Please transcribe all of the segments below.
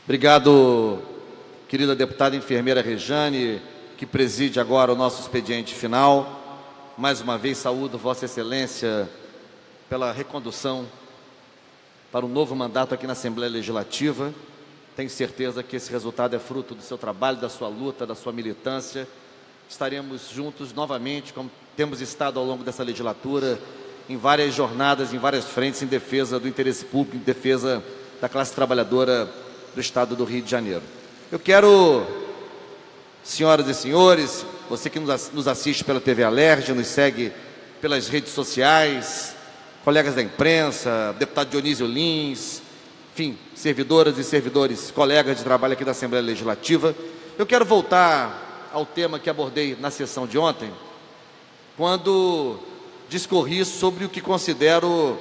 Obrigado, querida deputada enfermeira Rejane, que preside agora o nosso expediente final. Mais uma vez saúdo Vossa Excelência pela recondução para um novo mandato aqui na Assembleia Legislativa. Tenho certeza que esse resultado é fruto do seu trabalho, da sua luta, da sua militância. Estaremos juntos novamente, como temos estado ao longo dessa legislatura, em várias jornadas, em várias frentes, em defesa do interesse público, em defesa da classe trabalhadora do Estado do Rio de Janeiro. Eu quero, senhoras e senhores, você que nos assiste pela TV Alerj, nos segue pelas redes sociais, colegas da imprensa, deputado Dionísio Lins, enfim, servidoras e servidores, colegas de trabalho aqui da Assembleia Legislativa, eu quero voltar ao tema que abordei na sessão de ontem, quando discorri sobre o que considero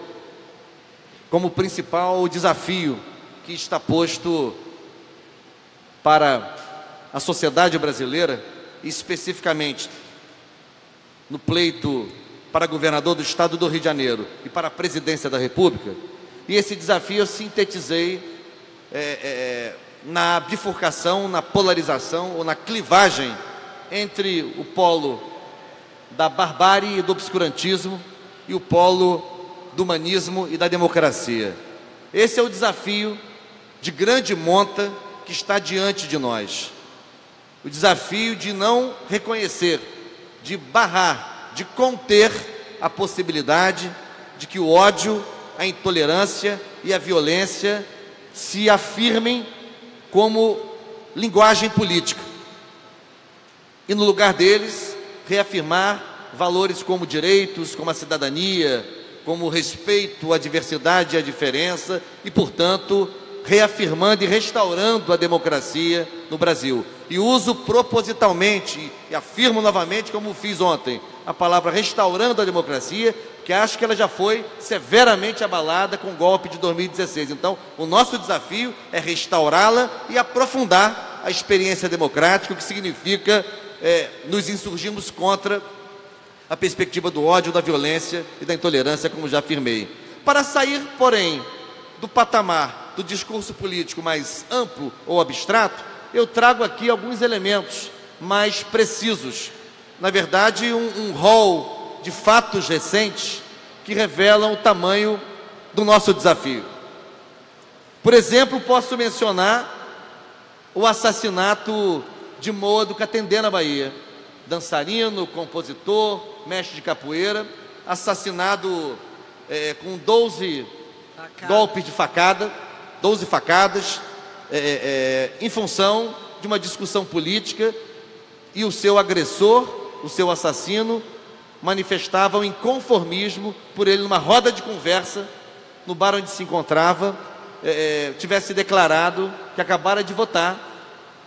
como o principal desafio que está posto para a sociedade brasileira, especificamente no pleito para governador do Estado do Rio de Janeiro e para a presidência da República. E esse desafio eu sintetizei na bifurcação, na polarização ou na clivagem entre o polo da barbárie e do obscurantismo e o polo do humanismo e da democracia. Esse é o desafio de grande monta que está diante de nós. O desafio de não reconhecer, de barrar, de conter a possibilidade de que o ódio, a intolerância e a violência se afirmem como linguagem política. E no lugar deles, reafirmar valores como direitos, como a cidadania, como o respeito à diversidade e à diferença e, portanto, reafirmando e restaurando a democracia no Brasil. E uso propositalmente, e afirmo novamente, como fiz ontem, a palavra restaurando a democracia, porque acho que ela já foi severamente abalada com o golpe de 2016. Então, o nosso desafio é restaurá-la e aprofundar a experiência democrática, o que significa nos insurgirmos contra a perspectiva do ódio, da violência e da intolerância, como já afirmei. Para sair, porém, do patamar do discurso político mais amplo ou abstrato, eu trago aqui alguns elementos mais precisos. Na verdade, um rol de fatos recentes que revelam o tamanho do nosso desafio. Por exemplo, posso mencionar o assassinato de Moa do Catendê, na Bahia. Dançarino, compositor, mestre de capoeira, assassinado com 12 golpes de facada, 12 facadas, em função de uma discussão política, e o seu agressor, o seu assassino, manifestavam inconformismo por ele, numa roda de conversa, no bar onde se encontrava, tivesse declarado que acabara de votar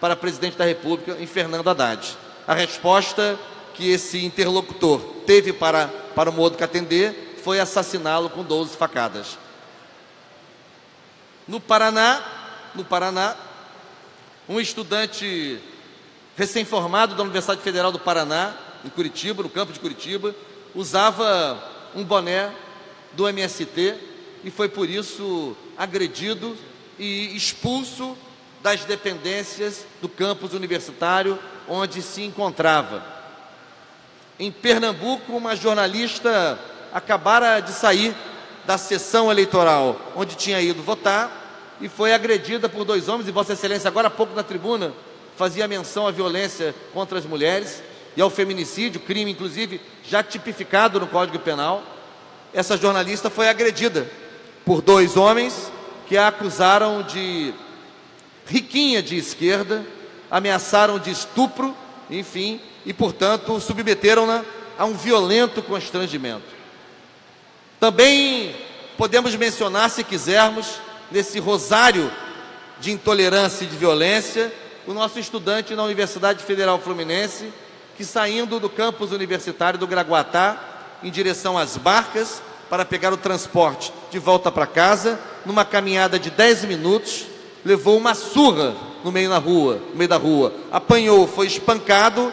para presidente da República em Fernando Haddad. A resposta que esse interlocutor teve para o Moa do Catendê foi assassiná-lo com 12 facadas. No Paraná, um estudante recém-formado da Universidade Federal do Paraná, em Curitiba, no campo de Curitiba, usava um boné do MST e foi por isso agredido e expulso das dependências do campus universitário onde se encontrava. Em Pernambuco, uma jornalista acabara de sair da sessão eleitoral onde tinha ido votar e foi agredida por 2 homens, e Vossa Excelência agora há pouco na tribuna fazia menção à violência contra as mulheres e ao feminicídio, crime inclusive já tipificado no Código Penal. Essa jornalista foi agredida por 2 homens que a acusaram de riquinha de esquerda, ameaçaram de estupro, enfim, e portanto submeteram-na a um violento constrangimento. Também podemos mencionar, se quisermos, nesse rosário de intolerância e de violência, o nosso estudante na Universidade Federal Fluminense, que saindo do campus universitário do Graguatá, em direção às Barcas, para pegar o transporte de volta para casa, numa caminhada de 10 minutos, levou uma surra no meio da rua, apanhou, foi espancado,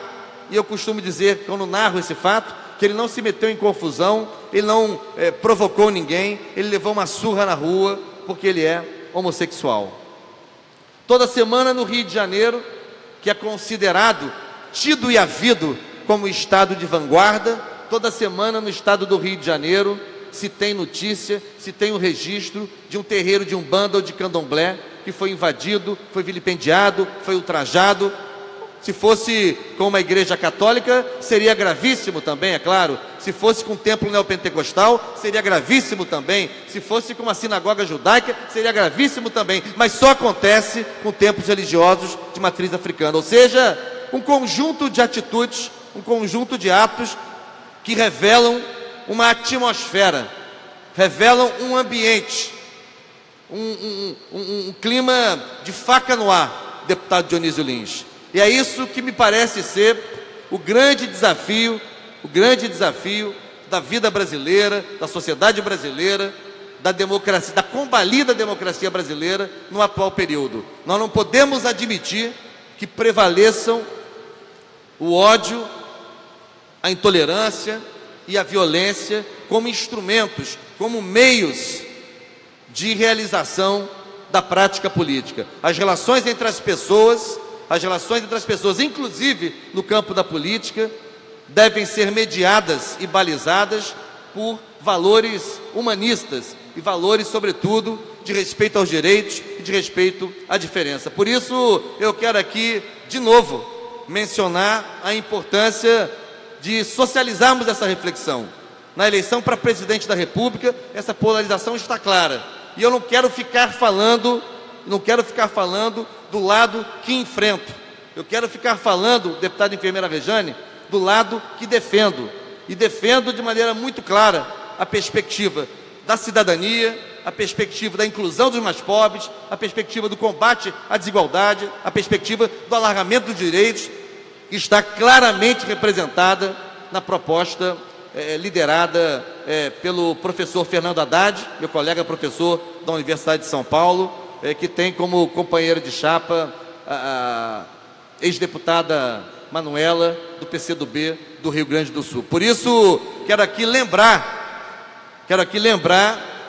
e eu costumo dizer, quando narro esse fato, que ele não se meteu em confusão, ele não provocou ninguém, ele levou uma surra na rua, porque ele é homossexual. Toda semana no Rio de Janeiro, que é considerado, tido e havido como estado de vanguarda, toda semana no estado do Rio de Janeiro se tem notícia, se tem o registro de um terreiro de Umbanda ou de Candomblé que foi invadido, foi vilipendiado, foi ultrajado. Se fosse com uma igreja católica, seria gravíssimo também, é claro. Se fosse com um templo neopentecostal, seria gravíssimo também. Se fosse com uma sinagoga judaica, seria gravíssimo também. Mas só acontece com templos religiosos de matriz africana. Ou seja, um conjunto de atitudes, um conjunto de atos que revelam uma atmosfera, revelam um ambiente, um clima de faca no ar, deputado Dionísio Lins. E é isso que me parece ser o grande desafio da vida brasileira, da sociedade brasileira, da democracia, da combalida democracia brasileira no atual período. Nós não podemos admitir que prevaleçam o ódio, a intolerância e a violência como instrumentos, como meios de realização da prática política. As relações entre as pessoas, inclusive no campo da política, devem ser mediadas e balizadas por valores humanistas e valores, sobretudo, de respeito aos direitos e de respeito à diferença. Por isso, eu quero aqui, de novo, mencionar a importância de socializarmos essa reflexão. Na eleição para presidente da República, essa polarização está clara. E eu não quero ficar falando do lado que enfrento. Eu quero ficar falando, deputada enfermeira Rejane, do lado que defendo. E defendo de maneira muito clara a perspectiva da cidadania, a perspectiva da inclusão dos mais pobres, a perspectiva do combate à desigualdade, a perspectiva do alargamento dos direitos, que está claramente representada na proposta liderada pelo professor Fernando Haddad, meu colega professor da Universidade de São Paulo, que tem como companheira de chapa a ex-deputada Manuela, do PCdoB do Rio Grande do Sul. Por isso, quero aqui lembrar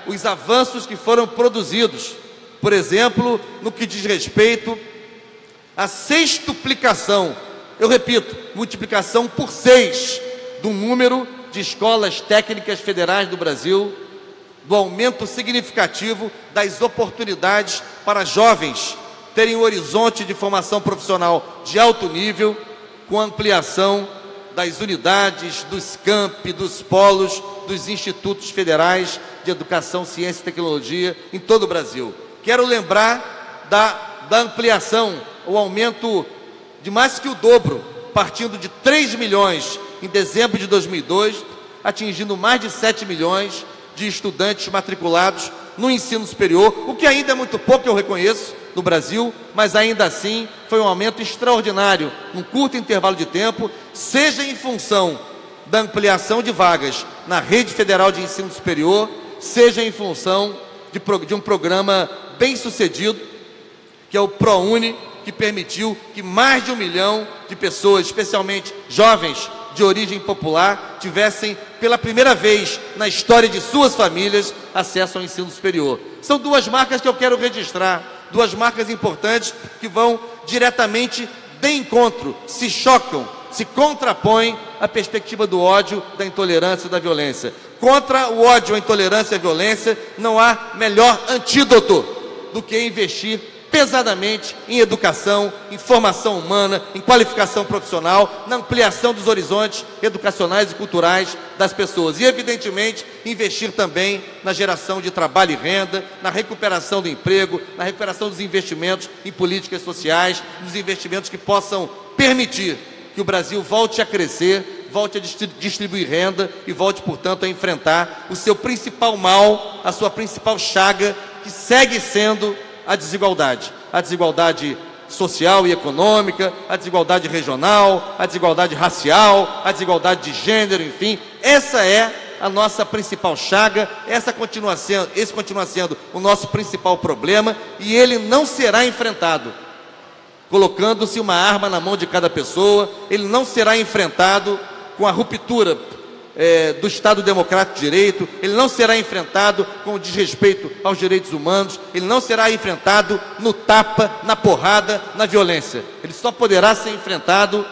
os avanços que foram produzidos, por exemplo, no que diz respeito à sextuplicação, eu repito, multiplicação por 6 do número de escolas técnicas federais do Brasil, do aumento significativo das oportunidades para jovens terem um horizonte de formação profissional de alto nível, com ampliação das unidades, dos campi, dos polos, dos institutos federais de educação, ciência e tecnologia em todo o Brasil. Quero lembrar da ampliação, o aumento de mais que o dobro, partindo de 3 milhões em dezembro de 2002, atingindo mais de 7 milhões de estudantes matriculados no ensino superior, o que ainda é muito pouco, eu reconheço, no Brasil, mas ainda assim foi um aumento extraordinário, num curto intervalo de tempo, seja em função da ampliação de vagas na rede federal de ensino superior, seja em função de um programa bem sucedido, que é o ProUni, que permitiu que mais de 1 milhão de pessoas, especialmente jovens de origem popular, tivessem pela primeira vez na história de suas famílias acesso ao ensino superior. São 2 marcas que eu quero registrar, 2 marcas importantes que vão diretamente de encontro, se chocam, se contrapõem à perspectiva do ódio, da intolerância e da violência. Contra o ódio, a intolerância e a violência, não há melhor antídoto do que investir pesadamente em educação, em formação humana, em qualificação profissional, na ampliação dos horizontes educacionais e culturais das pessoas. E, evidentemente, investir também na geração de trabalho e renda, na recuperação do emprego, na recuperação dos investimentos em políticas sociais, nos investimentos que possam permitir que o Brasil volte a crescer, volte a distribuir renda e volte, portanto, a enfrentar o seu principal mal, a sua principal chaga, que segue sendo a desigualdade social e econômica, a desigualdade regional, a desigualdade racial, a desigualdade de gênero, enfim. Essa é a nossa principal chaga, esse continua sendo o nosso principal problema, e ele não será enfrentado colocando-se uma arma na mão de cada pessoa, ele não será enfrentado com a ruptura do Estado Democrático de Direito, ele não será enfrentado com desrespeito aos direitos humanos, ele não será enfrentado no tapa, na porrada, na violência. Ele só poderá ser enfrentado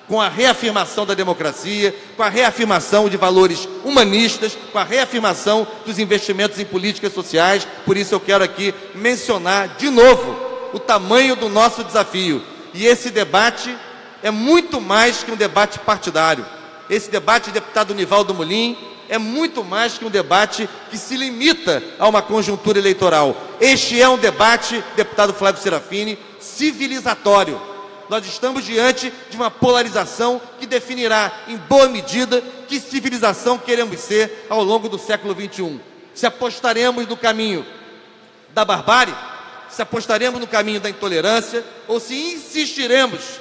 com a reafirmação da democracia, com a reafirmação de valores humanistas, com a reafirmação dos investimentos em políticas sociais. Por isso eu quero aqui mencionar de novo o tamanho do nosso desafio. E esse debate é muito mais que um debate partidário. Esse debate, deputado Nivaldo Molin, é muito mais que um debate que se limita a uma conjuntura eleitoral. Este é um debate, deputado Flávio Serafini, civilizatório. Nós estamos diante de uma polarização que definirá, em boa medida, que civilização queremos ser ao longo do século XXI. Se apostaremos no caminho da barbárie, se apostaremos no caminho da intolerância, ou se insistiremos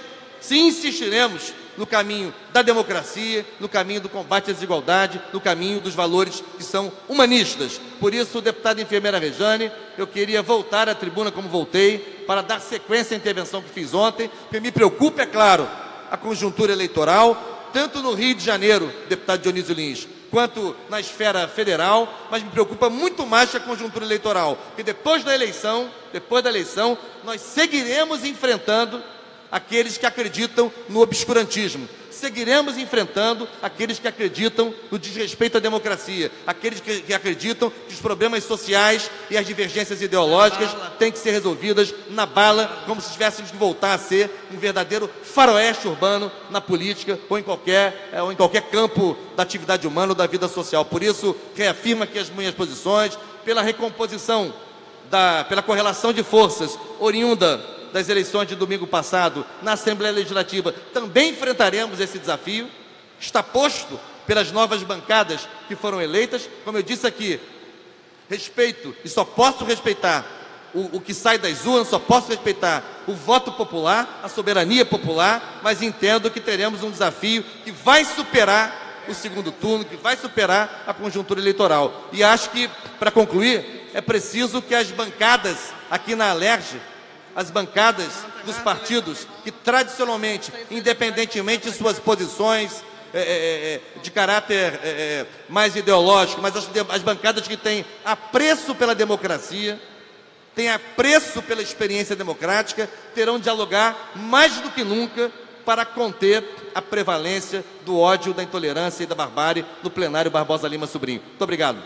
no caminho da democracia, no caminho do combate à desigualdade, no caminho dos valores que são humanistas. Por isso, deputada enfermeira Rejane, eu queria voltar à tribuna como voltei, para dar sequência à intervenção que fiz ontem, porque me preocupa, é claro, a conjuntura eleitoral, tanto no Rio de Janeiro, deputado Dionísio Lins, quanto na esfera federal, mas me preocupa muito mais que a conjuntura eleitoral, porque depois da eleição, nós seguiremos enfrentando aqueles que acreditam no obscurantismo. Seguiremos enfrentando aqueles que acreditam no desrespeito à democracia, aqueles que acreditam que os problemas sociais e as divergências ideológicas têm que ser resolvidas na bala, como se tivéssemos que voltar a ser um verdadeiro faroeste urbano na política ou em qualquer campo da atividade humana ou da vida social. Por isso, reafirmo aqui as minhas posições, pela recomposição, pela correlação de forças oriunda das eleições de domingo passado na Assembleia Legislativa, também enfrentaremos esse desafio. Está posto pelas novas bancadas que foram eleitas. Como eu disse aqui, respeito e só posso respeitar o que sai das urnas, só posso respeitar o voto popular, a soberania popular, mas entendo que teremos um desafio que vai superar o segundo turno, que vai superar a conjuntura eleitoral. E acho que, para concluir, é preciso que as bancadas aqui na Alerj, as bancadas dos partidos que tradicionalmente, independentemente de suas posições de caráter mais ideológico, mas as bancadas que têm apreço pela democracia, têm apreço pela experiência democrática, terão de dialogar mais do que nunca para conter a prevalência do ódio, da intolerância e da barbárie no plenário Barbosa Lima Sobrinho. Muito obrigado.